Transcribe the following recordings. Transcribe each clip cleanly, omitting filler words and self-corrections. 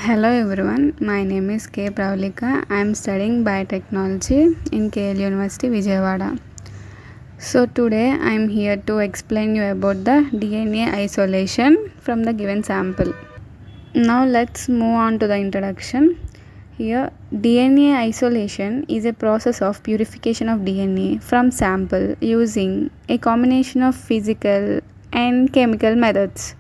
Hello everyone, my name is K. Pravalika. I am studying biotechnology in KL University, Vijayawada. So today I am here to explain you about the DNA isolation from the given sample. Now let's move on to the introduction. Here, DNA isolation is a process of purification of DNA from sample using a combination of physical and chemical methods.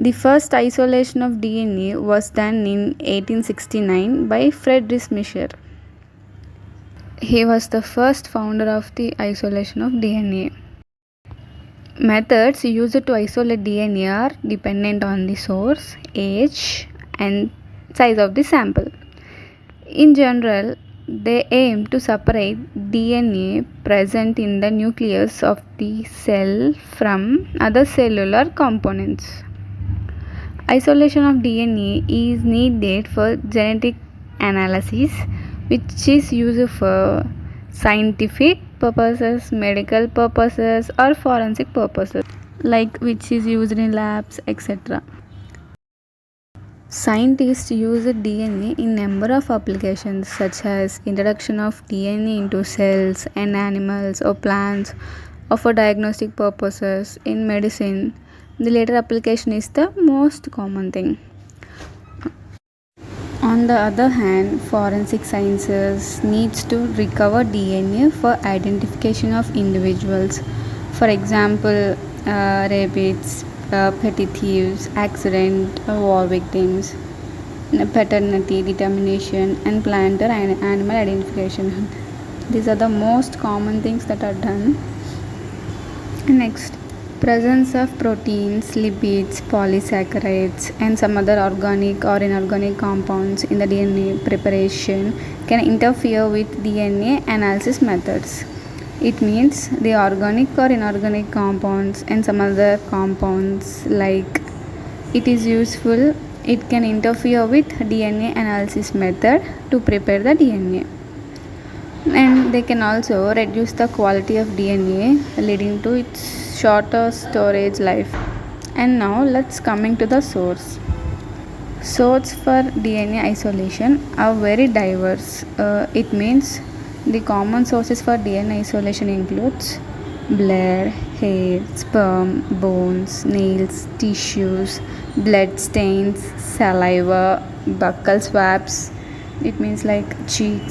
The first isolation of DNA was done in 1869 by Friedrich Mischer. He was the first founder of the isolation of DNA. Methods used to isolate DNA are dependent on the source, age, and size of the sample. In general, they aim to separate DNA present in the nucleus of the cell from other cellular components. Isolation of DNA is needed for genetic analysis, which is used for scientific purposes, medical purposes, or forensic purposes, like which is used in labs, etc. Scientists use DNA in number of applications such as introduction of DNA into cells and animals or plants, or for diagnostic purposes in medicine. The later application is the most common thing. On the other hand, forensic sciences needs to recover DNA for identification of individuals. For example, rabbits, petty thieves, accident, war victims, paternity determination, and plant or animal identification. These are the most common things that are done. Next, presence of proteins, lipids, polysaccharides, and some other organic or inorganic compounds in the DNA preparation can interfere with DNA analysis methods. It means the organic or inorganic compounds and some other compounds, like it is useful, it can interfere with DNA analysis method to prepare the DNA. And they can also reduce the quality of DNA, leading to its shorter storage life. And now let's coming to the source. Sources for DNA isolation are very diverse. It means the common sources for DNA isolation includes blood, hair, sperm, bones, nails, tissues, blood stains, saliva, buccal swabs. It means like cheek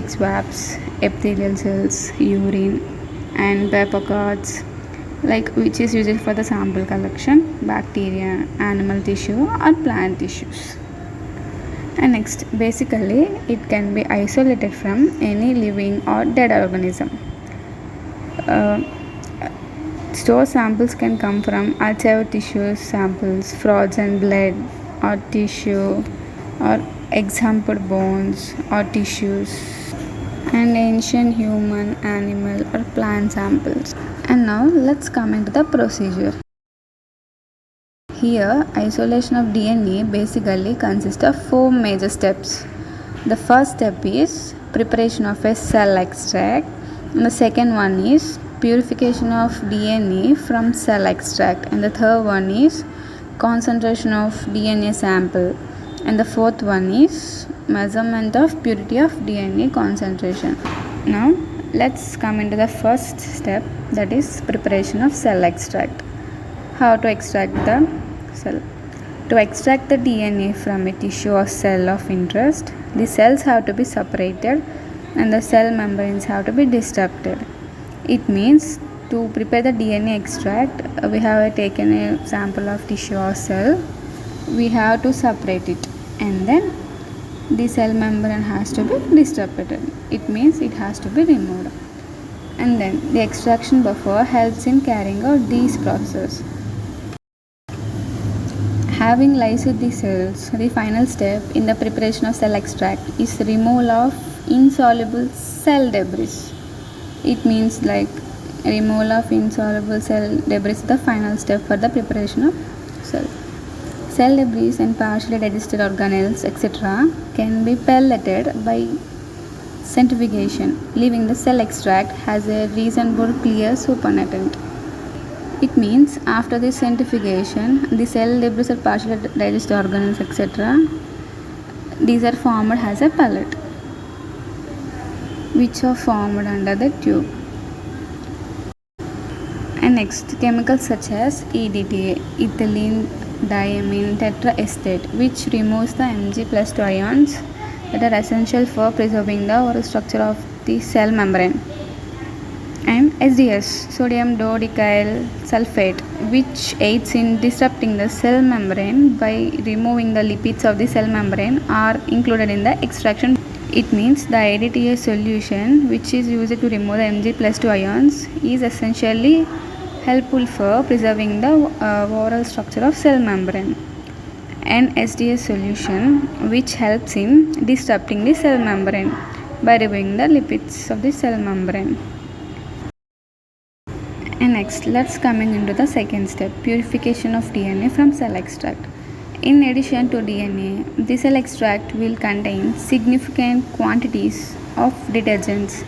swabs, epithelial cells, urine, and paper cards, like which is used for the sample collection, bacteria, animal tissue, or plant tissues. And next, basically, it can be isolated from any living or dead organism. Store samples can come from archived tissue samples, frozen blood or tissue, or exhumed bones or tissues, and ancient human, animal, or plant samples. And now let's come into the procedure. Here, isolation of DNA basically consists of 4 major steps. The first step is preparation of a cell extract, and the second one is purification of DNA from cell extract, and the third one is concentration of DNA sample, and the fourth one is measurement of purity of DNA concentration. Now let's come into the first step, that is preparation of cell extract. How to extract the cell? To extract the DNA from a tissue or cell of interest, the cells have to be separated and the cell membranes have to be disrupted. It means to prepare the DNA extract, we have taken a sample of tissue or cell, we have to separate it, and then the cell membrane has to be disrupted. It means it has to be removed. And then the extraction buffer helps in carrying out these processes. Having lysed the cells, the final step in the preparation of cell extract is removal of insoluble cell debris. It means like removal of insoluble cell debris is the final step for the preparation of cell. Cell debris and partially digested organelles, etc., can be pelleted by centrifugation, leaving the cell extract as a reasonable clear supernatant. It means after this centrifugation, the cell debris or partially digested organelles, etc. These are formed as a pellet, which are formed under the tube. And next, chemicals such as EDTA, ethylene diamine tetraestate, which removes the Mg plus 2 ions that are essential for preserving the oral structure of the cell membrane. And SDS, sodium dodecyl sulfate, which aids in disrupting the cell membrane by removing the lipids of the cell membrane, are included in the extraction. It means the EDTA solution, which is used to remove the Mg plus 2 ions, is essentially helpful for preserving the oral structure of cell membrane. And SDS solution, which helps in disrupting the cell membrane by removing the lipids of the cell membrane. And next, let's coming into the second step, purification of DNA from cell extract. In addition to DNA, the cell extract will contain significant quantities of detergents,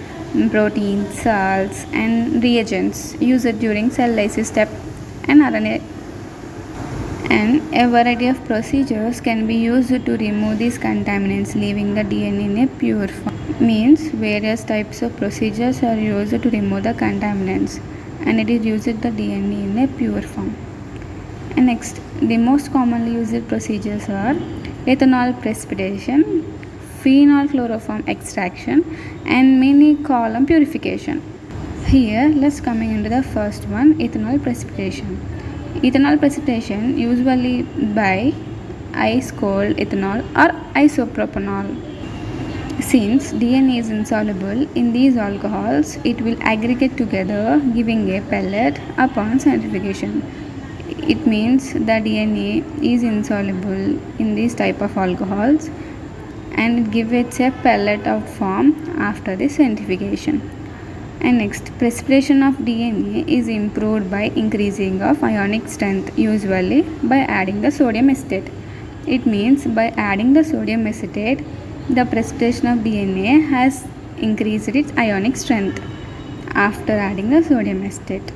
proteins, salts, and reagents used during cell lysis step and RNA. And a variety of procedures can be used to remove these contaminants, leaving the DNA in a pure form. Means various types of procedures are used to remove the contaminants, and it is used the DNA in a pure form. And next, the most commonly used procedures are ethanol precipitation, phenol chloroform extraction, and mini column purification. Here, let's coming into the first one, ethanol precipitation. Ethanol precipitation usually by ice cold ethanol or isopropanol. Since DNA is insoluble in these alcohols, it will aggregate together, giving a pellet upon centrifugation. It means the DNA is insoluble in these type of alcohols and it gives a pellet out form after the centrifugation. And next, precipitation of DNA is improved by increasing of ionic strength, usually by adding the sodium acetate. It means by adding the sodium acetate, the precipitation of DNA has increased its ionic strength after adding the sodium acetate.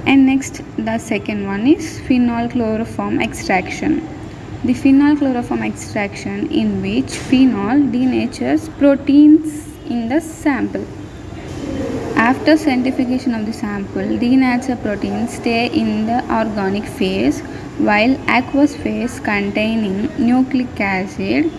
And next, the second one is phenol chloroform extraction. The phenol chloroform extraction, in which phenol denatures proteins in the sample. After centrifugation of the sample, denatured proteins stay in the organic phase, while aqueous phase containing nucleic acid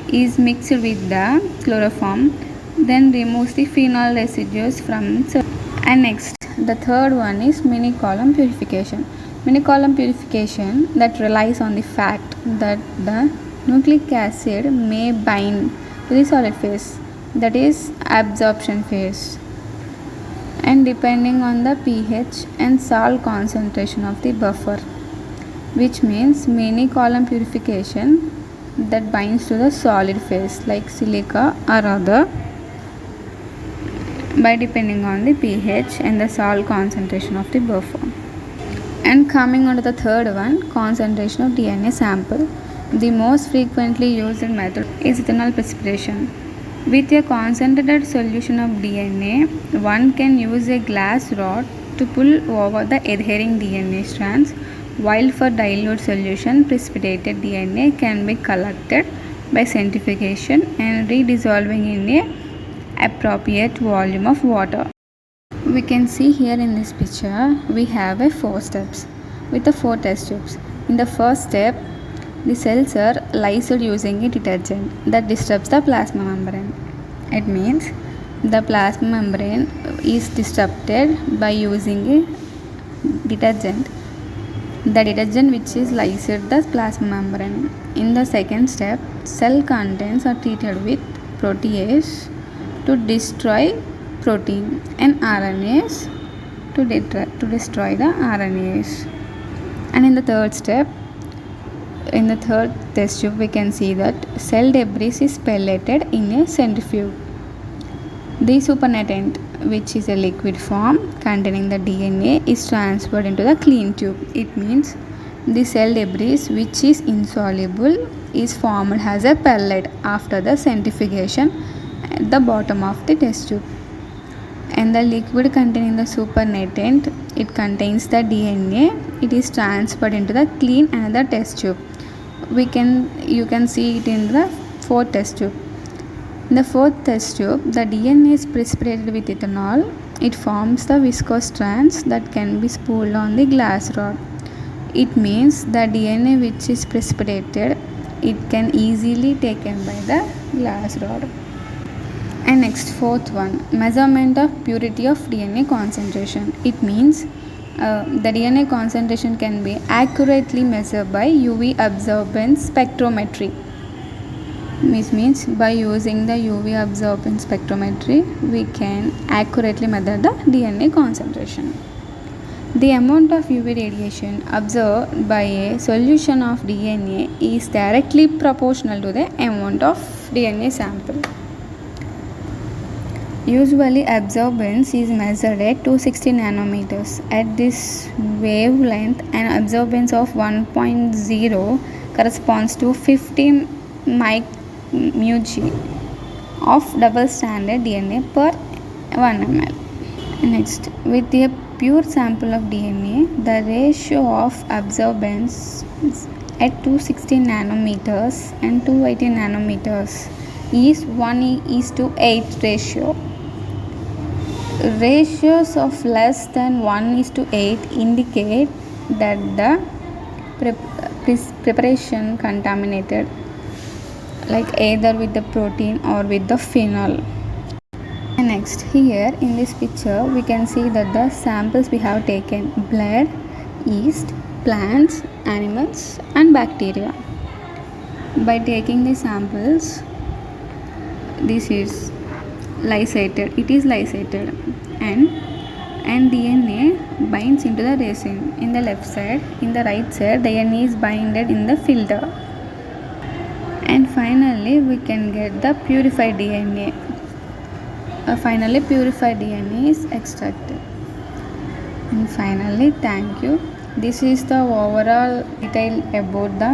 is mixed with the chloroform, then removes the phenol residues from the. And next, the third one is mini column purification. Mini column purification that relies on the fact that the nucleic acid may bind to the solid phase, that is absorption phase, and depending on the pH and salt concentration of the buffer, which means mini column purification that binds to the solid phase like silica or other by depending on the pH and the salt concentration of the buffer. And coming on to the third one, concentration of DNA sample. The most frequently used method is ethanol precipitation. With a concentrated solution of DNA, one can use a glass rod to pull over the adhering DNA strands, while for dilute solution, precipitated DNA can be collected by centrifugation and redissolving in a appropriate volume of water. We can see here in this picture, we have a 4 steps with the 4 test tubes. In the first step, the cells are lysed using a detergent that disrupts the plasma membrane. It means the plasma membrane is disrupted by using a detergent. The detergent which is lysed the plasma membrane. In the second step, cell contents are treated with protease to destroy protein and RNase to destroy the RNase. And in the third step, in the third test tube, we can see that cell debris is pelleted in a centrifuge. The supernatant, which is a liquid form containing the DNA, is transferred into the clean tube. It means the cell debris, which is insoluble, is formed as a pellet after the centrifugation at the bottom of the test tube. And the liquid containing the supernatant, it contains the DNA. It is transferred into the clean another test tube. You can see it in the fourth test tube. In the fourth test tube, the DNA is precipitated with ethanol. It forms the viscose strands that can be spooled on the glass rod. It means the DNA which is precipitated, it can easily taken by the glass rod. And next, fourth one, measurement of purity of DNA concentration. It means the DNA concentration can be accurately measured by UV absorbance spectrometry. This means by using the UV absorbance spectrometry, we can accurately measure the DNA concentration. The amount of UV radiation absorbed by a solution of DNA is directly proportional to the amount of DNA sample. Usually absorbance is measured at 260 nanometers. At this wavelength, an absorbance of 1.0 corresponds to 50 μg of double-stranded DNA per 1 ml. Next, with a pure sample of DNA, the ratio of absorbance at 260 nanometers and 280 nanometers is 1:8 ratio. Ratios of less than 1:8 indicate that the preparation contaminated, like either with the protein or with the phenol. And next, here in this picture we can see that the samples we have taken: blood, yeast, plants, animals and bacteria. By taking the samples, this is lysated, it is lysated, and DNA binds into the resin in the left side. In the right side, DNA is binded in the filter, and finally we can get the purified DNA. Finally purified DNA is extracted. And finally, thank you. This is the overall detail about the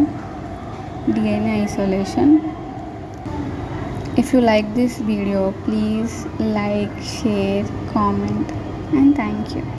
DNA isolation. If you like this video, please like, share, comment, and thank you.